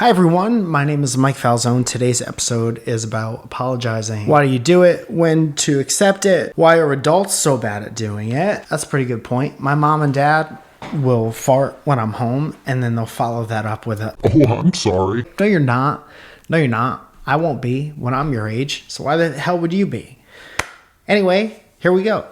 Hi everyone, my name is Mike Falzone. Today's episode is about apologizing. Why do you do it? When to accept it? Why are adults so bad at doing it? That's a pretty good point. My mom and dad will fart when I'm home, and then they'll follow that up with a, "Oh, I'm sorry." No, you're not. No, you're not. I won't be when I'm your age, so why the hell would you be? Anyway, here we go.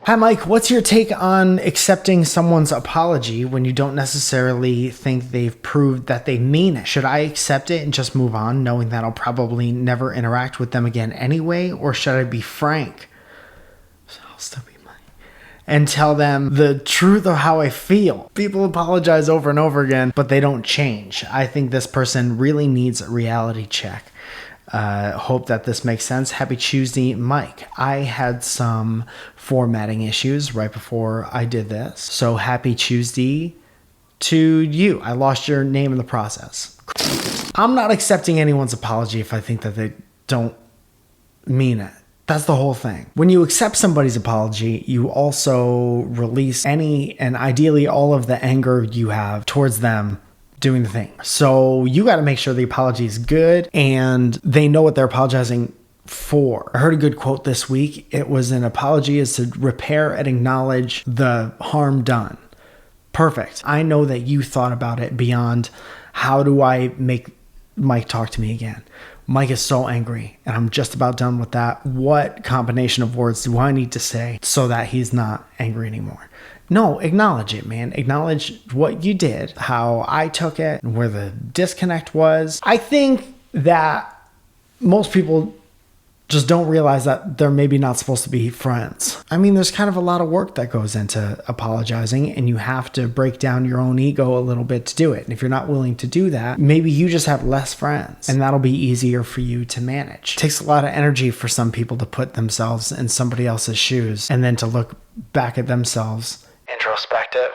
Hi Mike, what's your take on accepting someone's apology when you don't necessarily think they've proved that they mean it? Should I accept it and just move on, knowing that I'll probably never interact with them again anyway? Or should I be frank? I'll still be Mike. And tell them the truth of how I feel. People apologize over and over again, but they don't change. I think this person really needs a reality check. Hope that this makes sense. Happy Tuesday, Mike. I had some formatting issues right before I did this. So happy Tuesday to you. I lost your name in the process. I'm not accepting anyone's apology if I think that they don't mean it. That's the whole thing. When you accept somebody's apology, you also release any and ideally all of the anger you have towards them doing the thing. So you got to make sure the apology is good and they know what they're apologizing for. I heard a good quote this week. It was, an apology is to repair and acknowledge the harm done. Perfect. I know that you thought about it beyond how do I make Mike talk to me again? Mike is so angry and I'm just about done with that. What combination of words do I need to say so that he's not angry anymore? No, acknowledge it, man. Acknowledge what you did, how I took it, and where the disconnect was. I think that most people just don't realize that they're maybe not supposed to be friends. I mean, there's kind of a lot of work that goes into apologizing, and you have to break down your own ego a little bit to do it. And if you're not willing to do that, maybe you just have less friends, and that'll be easier for you to manage. It takes a lot of energy for some people to put themselves in somebody else's shoes and then to look back at themselves, introspective,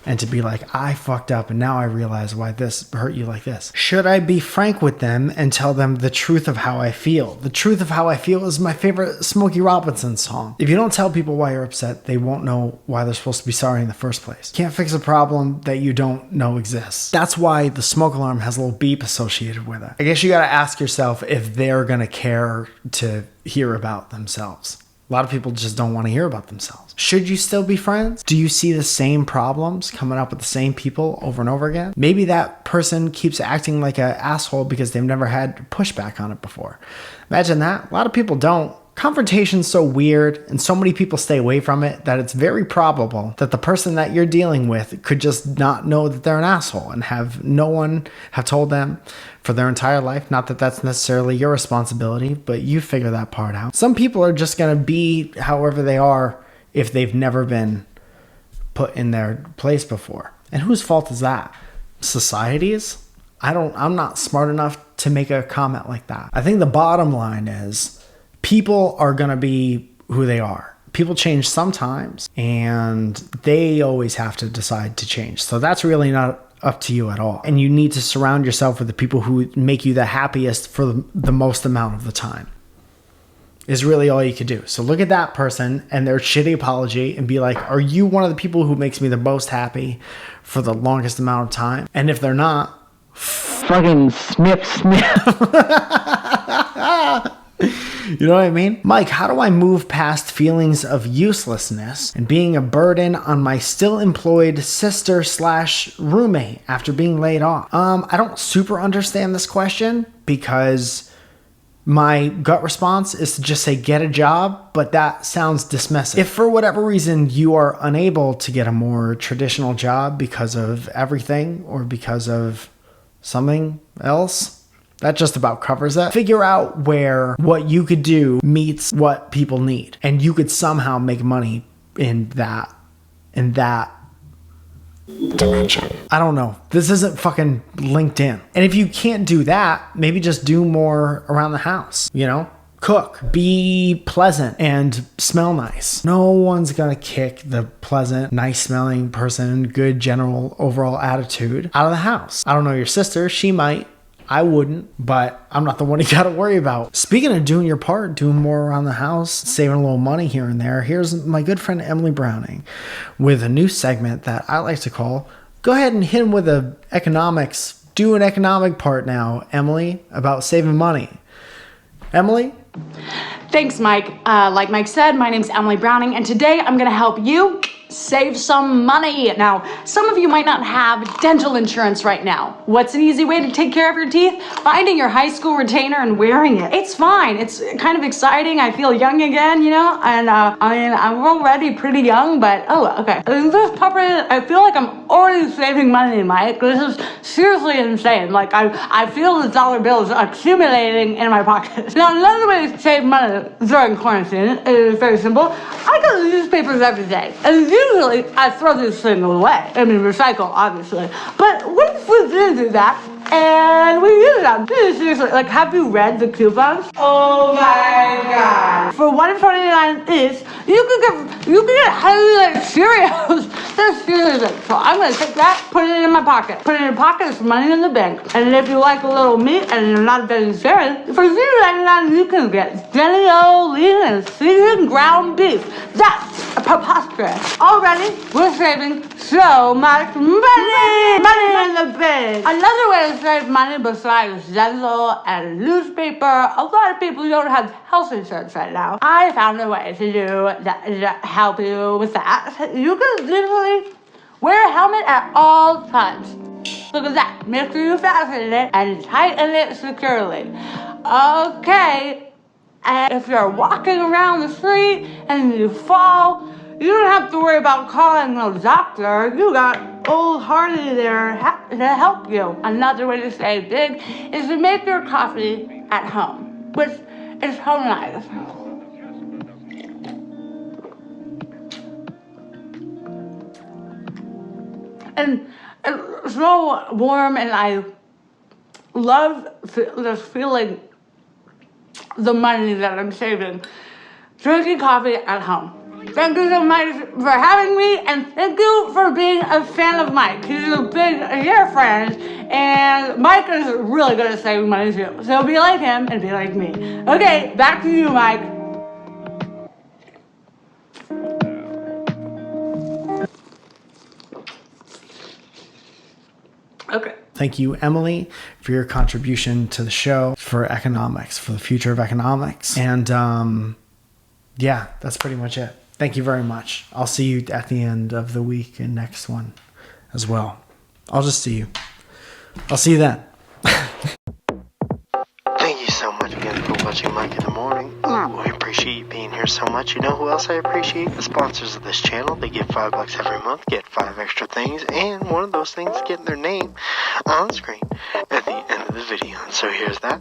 and to be like, I fucked up and now I realize why this hurt you like this. Should I be frank with them and tell them the truth of how I feel? The truth of how I feel is my favorite Smokey Robinson song. If you don't tell people why you're upset, they won't know why they're supposed to be sorry in the first place. Can't fix a problem that you don't know exists. That's why the smoke alarm has a little beep associated with it. I guess you gotta ask yourself if they're gonna care to hear about themselves. A lot of people just don't want to hear about themselves. Should you still be friends? Do you see the same problems coming up with the same people over and over again? Maybe that person keeps acting like an asshole because they've never had pushback on it before. Imagine that. A lot of people don't. Confrontation's so weird and so many people stay away from it that it's very probable that the person that you're dealing with could just not know that they're an asshole and have no one have told them for their entire life. Not that that's necessarily your responsibility, but you figure that part out. Some people are just going to be however they are if they've never been put in their place before. And whose fault is that? Society's? I'm not smart enough to make a comment like that. I think the bottom line is people are going to be who they are. People change sometimes and they always have to decide to change. So that's really not up to you at all. And you need to surround yourself with the people who make you the happiest for the most amount of the time is really all you could do. So look at that person and their shitty apology and be like, are you one of the people who makes me the most happy for the longest amount of time? And if they're not, fucking snip. You know what I mean? Mike, how do I move past feelings of uselessness and being a burden on my still employed sister/roommate after being laid off? I don't super understand this question because my gut response is to just say get a job, but that sounds dismissive. If for whatever reason you are unable to get a more traditional job because of everything or because of something else, that just about covers it. Figure out where what you could do meets what people need. And you could somehow make money in that dimension. I don't know. This isn't fucking LinkedIn. And if you can't do that, maybe just do more around the house, you know? Cook, be pleasant, and smell nice. No one's gonna kick the pleasant, nice smelling person, good general overall attitude out of the house. I don't know your sister, she might. I wouldn't, but I'm not the one you got to worry about. Speaking of doing your part, doing more around the house, saving a little money here and there, here's my good friend Emily Browning with a new segment that I like to call, go ahead and hit him with a economics, do an economic part now, Emily, about saving money. Emily? Thanks, Mike. Like Mike said, my name's Emily Browning, and today I'm gonna help you save some money. Now, some of you might not have dental insurance right now. What's an easy way to take care of your teeth? Finding your high school retainer and wearing it. It's fine. It's kind of exciting. I feel young again, you know? And I'm already pretty young, but okay. This puppy, I feel like I'm already saving money, Mike. This is seriously insane. Like, I feel the dollar bills accumulating in my pocket. Now, another way to save money during quarantine is very simple. I go to newspapers every day. And usually, I throw this thing away. I mean, recycle, obviously. But what if we didn't do that? And we use them. Seriously, like, have you read the coupons? Oh my god. For $1.29 each, you can get Honey Cheerios. They're seriously. So I'm gonna take that, put it in my pocket. Put it in your pocket, it's money in the bank. And if you like a little meat and you're not a vegetarian, for $0.99 you can get Jenny-O lean and seasoned ground beef. That's preposterous. Already, we're saving so much money! Money in the bank. Another way to save money besides dental and newspaper, a lot of people don't have health insurance right now. I found a way to do that to help you with that. You can literally wear a helmet at all times. Look at that. Make sure you fasten it and tighten it securely. Okay. And if you're walking around the street and you fall, you don't have to worry about calling a doctor. You got old Hardy there to help you. Another way to save big is to make your coffee at home, which is so nice. And it's so warm, and I love just feeling the money that I'm saving drinking coffee at home. Thank you so much for having me, and thank you for being a fan of Mike. He's a big dear friend, and Mike is really good at saving money too. So be like him and be like me. Okay, back to you, Mike. Okay. Thank you, Emily, for your contribution to the show, for economics, for the future of economics. And yeah, that's pretty much it. Thank you very much. I'll see you at the end of the week and next one as well. I'll just see you. I'll see you then. Thank you so much again for watching Mike in the Morning. I appreciate you being here so much. You know who else I appreciate? The sponsors of this channel. They get $5 every month, get 5 extra things, and one of those things getting their name on screen at the end of the video. And so here's that.